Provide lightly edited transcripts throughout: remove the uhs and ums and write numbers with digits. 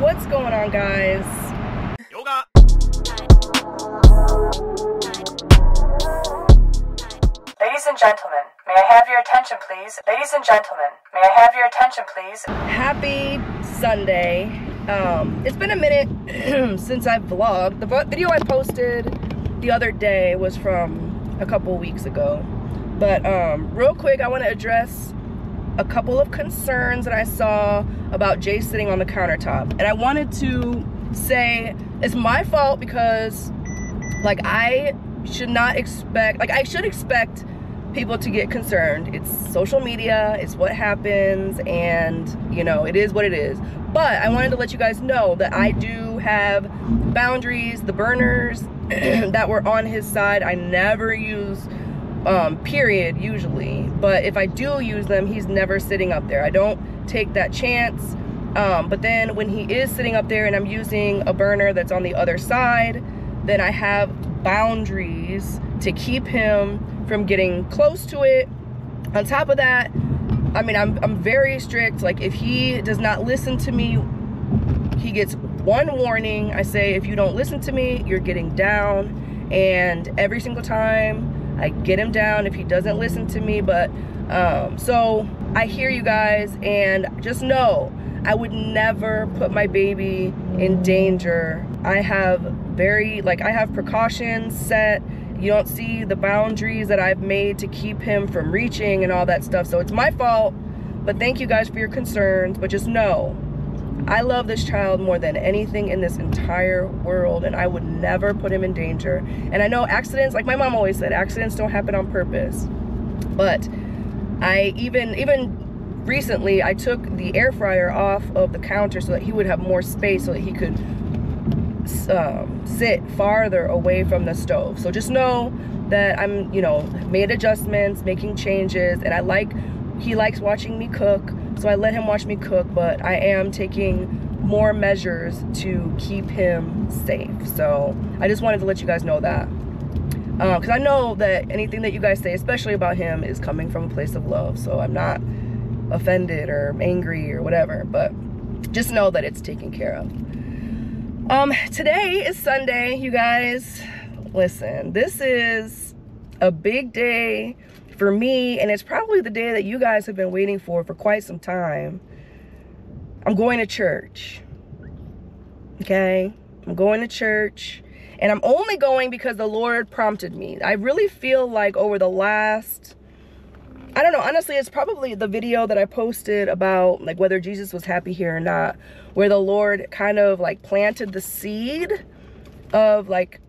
What's going on, guys? Yoga. Ladies and gentlemen, may I have your attention, please? Ladies and gentlemen, may I have your attention, please? Happy Sunday. It's been a minute since I've vlogged. The video I posted the other day was from a couple weeks ago. But real quick, I want to address a couple of concerns that I saw about Jay sitting on the countertop. And I wanted to say it's my fault because, like, I should not expect, like, I should expect people to get concerned. It's social media, it's what happens, and, you know, it is what it is. But I wanted to let you guys know that I do have boundaries. The burners that were on his side, I never use, period, usually. But if I do use them, he's never sitting up there. I don't take that chance. But then when he is sitting up there and I'm using a burner that's on the other side, then I have boundaries to keep him from getting close to it. On top of that, I mean, I'm very strict. Like, if he does not listen to me, he gets one warning. I say, if you don't listen to me, you're getting down. And every single time I get him down if he doesn't listen to me. But so I hear you guys, and just know I would never put my baby in danger. I have I have precautions set. You don't see the boundaries that I've made to keep him from reaching and all that stuff. So it's my fault, but thank you guys for your concerns. But just know, I love this child more than anything in this entire world, and I would never put him in danger. And I know accidents, like my mom always said, accidents don't happen on purpose. But I even recently, I took the air fryer off of the counter so that he would have more space, so that he could sit farther away from the stove. So just know that I'm, you know, made adjustments, making changes, and he likes watching me cook, so I let him watch me cook, but I am taking more measures to keep him safe. So I just wanted to let you guys know that, because I know that anything that you guys say, especially about him, is coming from a place of love. So I'm not offended or angry or whatever, but just know that it's taken care of. Today is Sunday, you guys. Listen, this is a big day for me, and it's probably the day that you guys have been waiting for quite some time. I'm going to church, okay? I'm going to church, and I'm only going because the Lord prompted me. I really feel like over the last, I don't know, honestly, it's probably the video that I posted about, like, whether Jesus was happy here or not, where the Lord kind of, like, planted the seed of, like,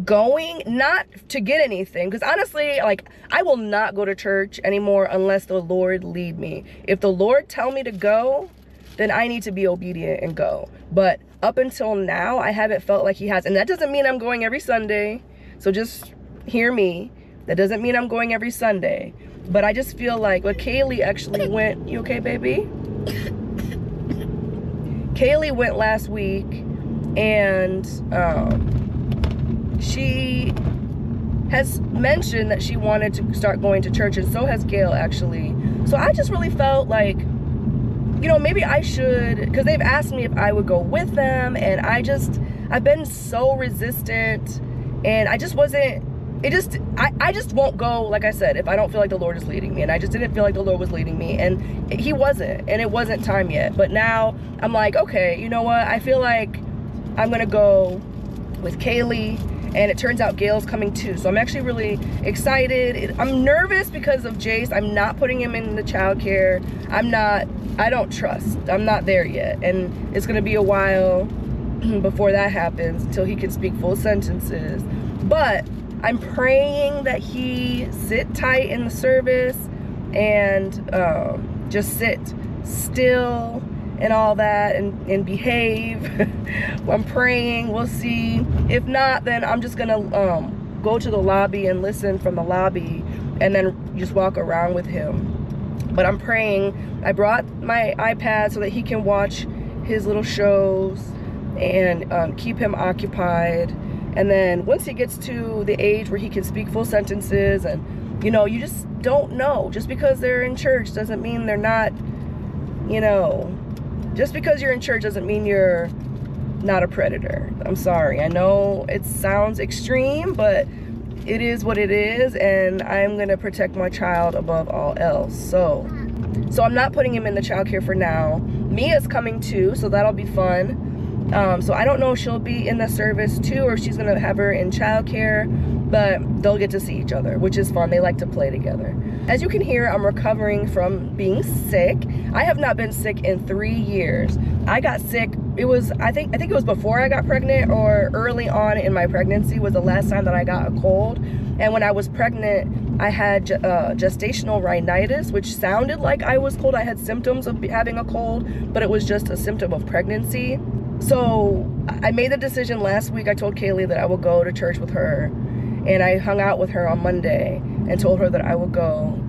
going, not to get anything. Because honestly, like, I will not go to church anymore unless the Lord lead me. If the Lord tell me to go, then I need to be obedient and go. But up until now, I haven't felt like he has. And that doesn't mean I'm going every Sunday. So just hear me. That doesn't mean I'm going every Sunday. But I just feel like, well, Kaylee actually went. You okay, baby? Kaylee went last week, and she has mentioned that she wanted to start going to church, and so has Gail, actually. So I just really felt like, you know, maybe I should, because they've asked me if I would go with them, and I've been so resistant, and I just wasn't, I just won't go, like I said, if I don't feel like the Lord is leading me. And I just didn't feel like the Lord was leading me, and he wasn't, and it wasn't time yet. But now I'm like, okay, you know what? I feel like I'm gonna go with Kaylee, and it turns out Gail's coming too. So I'm actually really excited. I'm nervous because of Jace. I'm not putting him in the childcare. I don't trust. I'm not there yet. And it's gonna be a while before that happens, until he can speak full sentences. But I'm praying that he sit tight in the service and just sit still and all that, and behave. I'm praying. We'll see. If not, then I'm just gonna go to the lobby and listen from the lobby, and then just walk around with him. But I'm praying. I brought my iPad so that he can watch his little shows and keep him occupied. And then once he gets to the age where he can speak full sentences, and, you know, you just don't know. Just because they're in church doesn't mean they're not, you know, Just because you're in church doesn't mean you're not a predator. I'm sorry. I know it sounds extreme, but it is what it is, and I'm gonna protect my child above all else. So I'm not putting him in the childcare for now. Mia's coming too, so that'll be fun. So I don't know if she'll be in the service too, or if she's gonna have her in childcare, but they'll get to see each other, which is fun. They like to play together. As you can hear, I'm recovering from being sick. I have not been sick in 3 years. I got sick, I think it was before I got pregnant, or early on in my pregnancy was the last time that I got a cold. And when I was pregnant, I had gestational rhinitis, which sounded like I was cold. I had symptoms of having a cold, but it was just a symptom of pregnancy. So I made the decision last week. I told Kaylee that I would go to church with her, and I hung out with her on Monday and told her that I would go.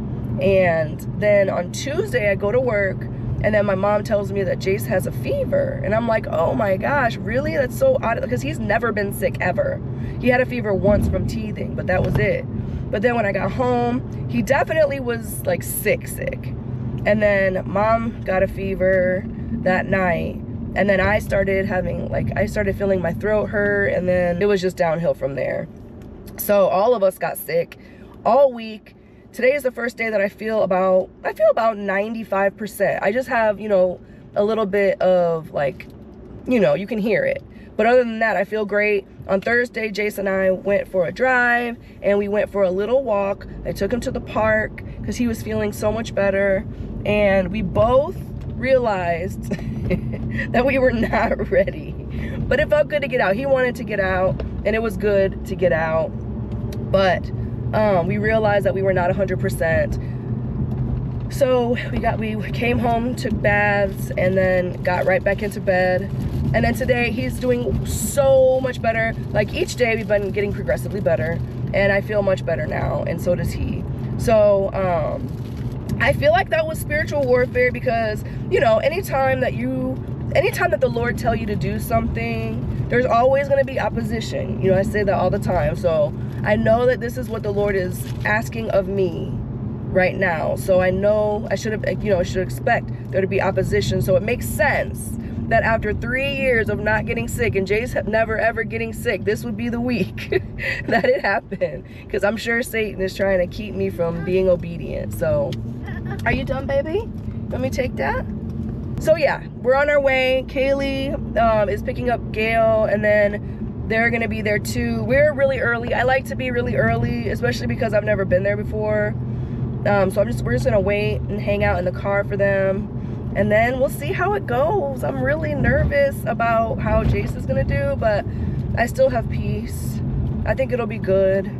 And then on Tuesday I go to work, and then my mom tells me that Jace has a fever, and I'm like, oh my gosh, really? That's so odd, because he's never been sick ever. He had a fever once from teething, but that was it. But then when I got home, he definitely was like sick. And then mom got a fever that night, and then I started feeling my throat hurt, and then it was just downhill from there. So all of us got sick all week. Today is the first day that I feel about 95%. I just have, you know, a little bit of like, you know, you can hear it. But other than that, I feel great. On Thursday, Jason and I went for a drive, and we went for a little walk. I took him to the park because he was feeling so much better. And we both realized that we were not ready. But it felt good to get out. He wanted to get out, and it was good to get out. But we realized that we were not 100%. So we came home, took baths, and then got right back into bed. And then today he's doing so much better. Like each day we've been getting progressively better, and I feel much better now, and so does he. So I feel like that was spiritual warfare, because, you know, anytime that the Lord tell you to do something, there's always going to be opposition. You know, I say that all the time. So I know that this is what the Lord is asking of me right now. So I know I should expect there to be opposition. So it makes sense that after 3 years of not getting sick, and Jace never ever getting sick, this would be the week that it happened, because I'm sure Satan is trying to keep me from being obedient. So are you done, baby? Let me take that. So yeah, we're on our way. Kaylee is picking up Gail, and then they're gonna be there too. We're really early. I like to be really early, especially because I've never been there before. So we're just gonna wait and hang out in the car for them, and then we'll see how it goes. I'm really nervous about how Jace is gonna do, but I still have peace. I think it'll be good.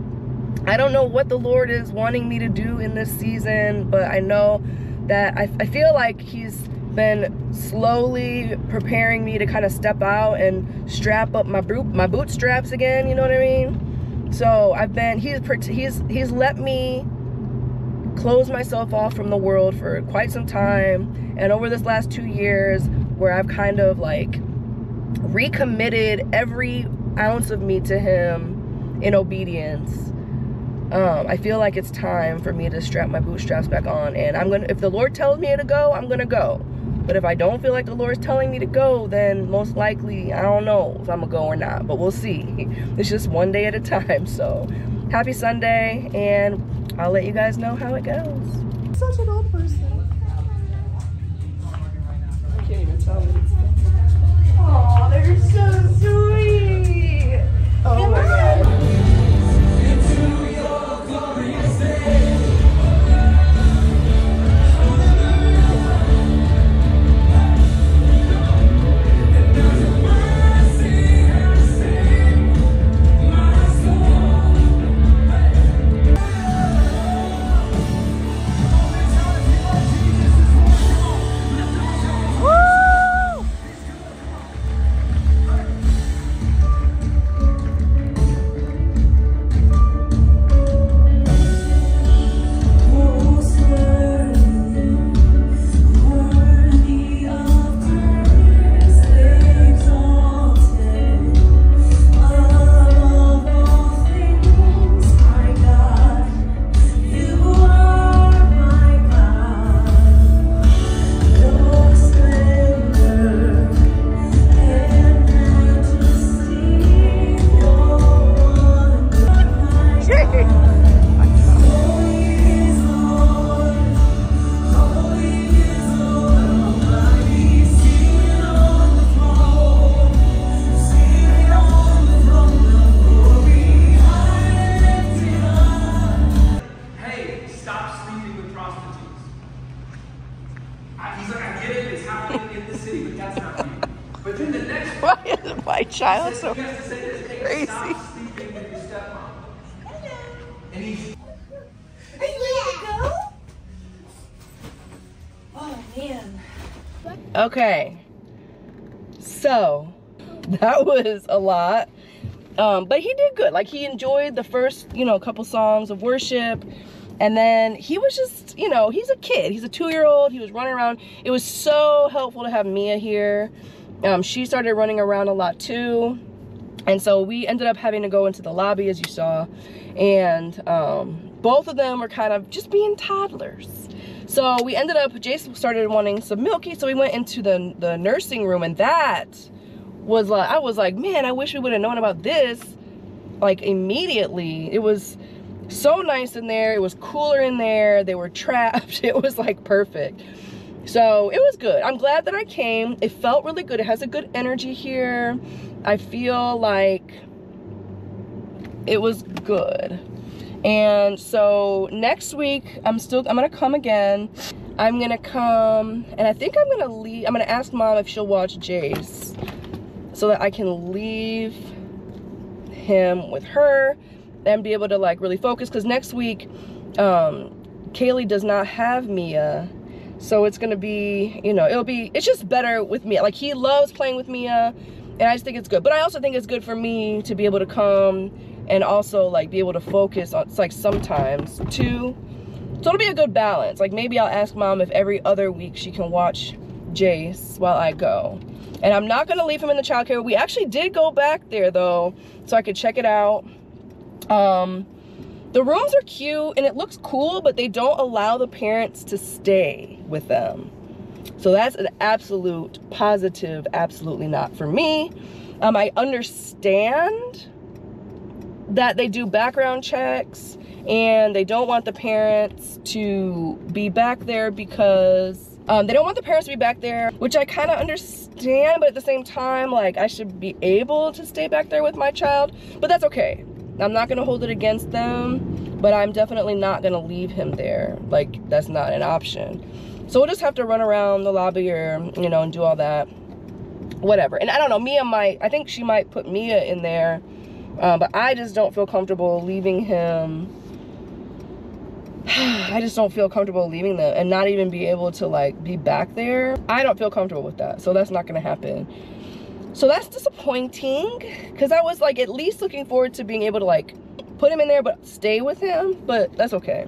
I don't know what the Lord is wanting me to do in this season, but I know that I feel like he's been slowly preparing me to kind of step out and strap up my bootstraps again, you know what I mean? So he's let me close myself off from the world for quite some time, and over this last 2 years, where I've kind of like recommitted every ounce of me to him in obedience, I feel like it's time for me to strap my bootstraps back on. And if the Lord tells me to go, I'm gonna go. But if I don't feel like the Lord's telling me to go, then most likely, I don't know if I'm gonna go or not, but we'll see. It's just one day at a time. So happy Sunday, and I'll let you guys know how it goes. Such an old person. I can't even tell me. Oh, they're so sweet. Oh my God. Why is my child so crazy? Oh man. Okay, so that was a lot, but he did good. Like, he enjoyed the first, you know, couple songs of worship, and then he was just, you know, he's a kid. He's a 2-year-old. He was running around. It was so helpful to have Mia here. She started running around a lot too, and so we ended up having to go into the lobby, as you saw, and both of them were kind of just being toddlers. So we ended up, Jason started wanting some milky, so we went into the nursing room, and that was like, I was like, man, I wish we would have known about this like immediately. It was so nice in there. It was cooler in there. They were trapped. It was like perfect. So it was good. I'm glad that I came. It felt really good. It has a good energy here. I feel like it was good. And so next week, I'm gonna come again. I'm gonna come, and I think I'm gonna leave. I'm gonna ask Mom if she'll watch Jace so that I can leave him with her and be able to like really focus. Because next week, Kaylee does not have Mia. So it's gonna be, you know, it's just better with Mia. Like, he loves playing with Mia, and I just think it's good. But I also think it's good for me to be able to come and also like be able to focus on, it's like sometimes too. So it'll be a good balance. Like, maybe I'll ask Mom if every other week she can watch Jace while I go. And I'm not gonna leave him in the childcare. We actually did go back there though, so I could check it out. The rooms are cute and it looks cool, but they don't allow the parents to stay with them. So that's an absolute positive, absolutely not for me. I understand that they do background checks and they don't want the parents to be back there because they don't want the parents to be back there, which I kind of understand, but at the same time, like, I should be able to stay back there with my child, but that's okay. I'm not gonna hold it against them, but I'm definitely not gonna leave him there. Like, that's not an option. So we'll just have to run around the lobby or, you know, and do all that, whatever. And I don't know, I think she might put Mia in there, but I just don't feel comfortable leaving him. I just don't feel comfortable leaving them and not even be able to like be back there. I don't feel comfortable with that, so that's not gonna happen. So that's disappointing, because I was like at least looking forward to being able to like put him in there but stay with him, but that's okay.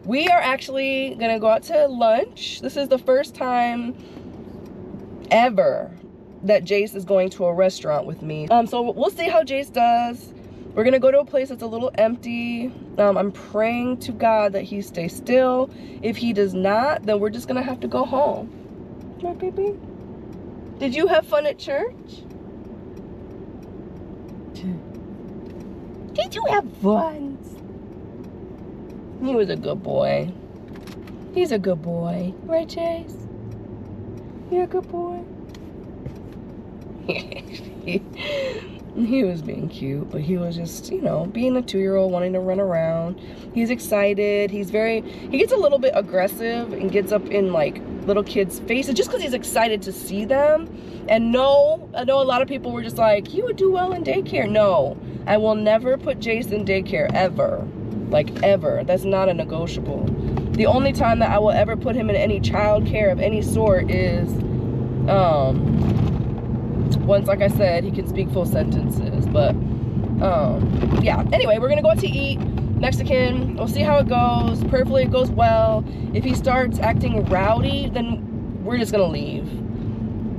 We are actually gonna go out to lunch. This is the first time ever that Jace is going to a restaurant with me. So we'll see how Jace does. We're gonna go to a place that's a little empty. I'm praying to God that he stays still. If he does not, then we're just gonna have to go home. Right, baby? Did you have fun at church? Did you have fun? He was a good boy. He's a good boy. Right, Chase? You're a good boy? He was being cute, but he was just, you know, being a 2-year-old wanting to run around. He's excited. He gets a little bit aggressive and gets up in like little kids' faces just because he's excited to see them. And no, I know a lot of people were just like, he would do well in daycare. No, I will never put Jace in daycare ever. Like, ever. That's not a negotiable. The only time that I will ever put him in any child care of any sort is once, like I said, he can speak full sentences. But yeah, anyway, we're gonna go out to eat Mexican. We'll see how it goes. Prayerfully it goes well. If he starts acting rowdy, then we're just gonna leave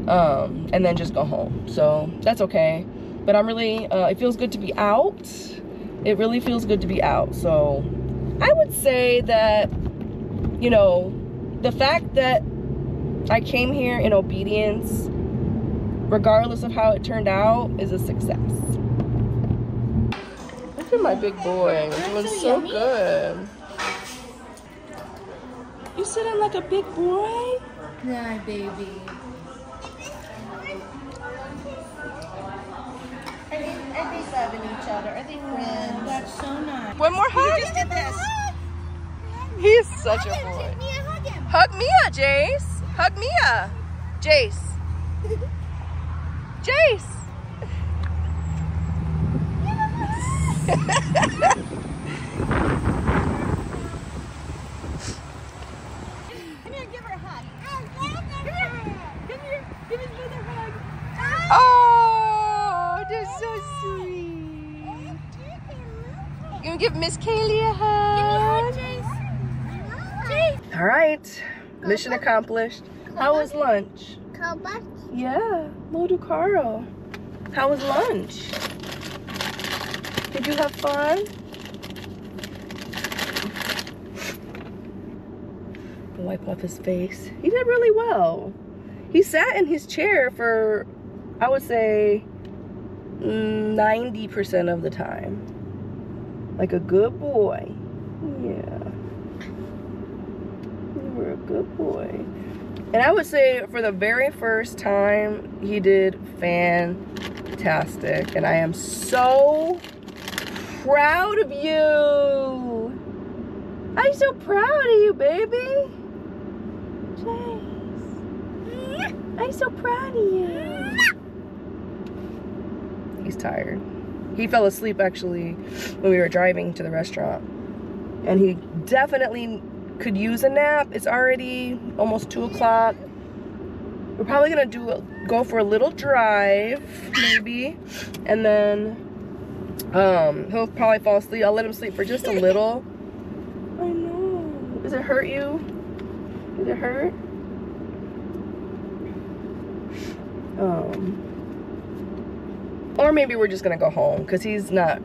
and then just go home. So that's okay, but I'm really it feels good to be out. It really feels good to be out. So I would say that, you know, the fact that I came here in obedience, regardless of how it turned out, is a success. Look at my big boy. He's doing so good. You sitting like a big boy? Nah, baby. Are they loving each other? Are they friends? That's so nice. One more hug? Just did this. He's such a boy. Mia, hug him. Hug Mia, Jace. Hug Mia. Jace. Jace. Oh, they're so sweet. You gonna give Miss Kaylee a hug? All right, mission accomplished. How was lunch? Yeah, Modu Carl. How was lunch? Did you have fun? Wipe off his face. He did really well. He sat in his chair for, I would say, 90% of the time. Like a good boy. Yeah. You were a good boy. And I would say for the very first time, he did fantastic. And I am so proud of you. I'm so proud of you, baby. Jace. I'm so proud of you. He's tired. He fell asleep actually when we were driving to the restaurant. And he definitely could use a nap. It's already almost 2 o'clock. We're probably gonna go for a little drive, maybe. And then he'll probably fall asleep. I'll let him sleep for just a little. I know. Does it hurt you? Does it hurt? Or maybe we're just gonna go home because he's not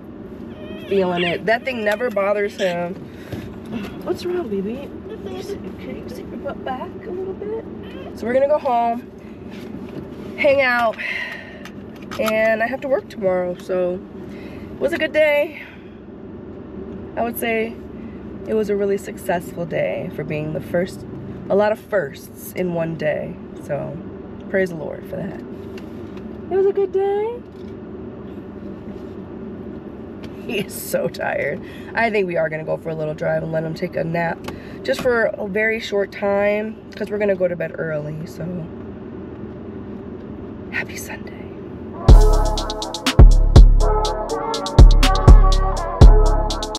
feeling it. That thing never bothers him. What's wrong, baby? Can you sit your butt back a little bit? So we're gonna go home, hang out, and I have to work tomorrow. So it was a good day. I would say it was a really successful day for being the first, a lot of firsts in one day. So praise the Lord for that. It was a good day. He is so tired. I think we are gonna go for a little drive and let him take a nap just for a very short time because we're gonna go to bed early. So happy Sunday.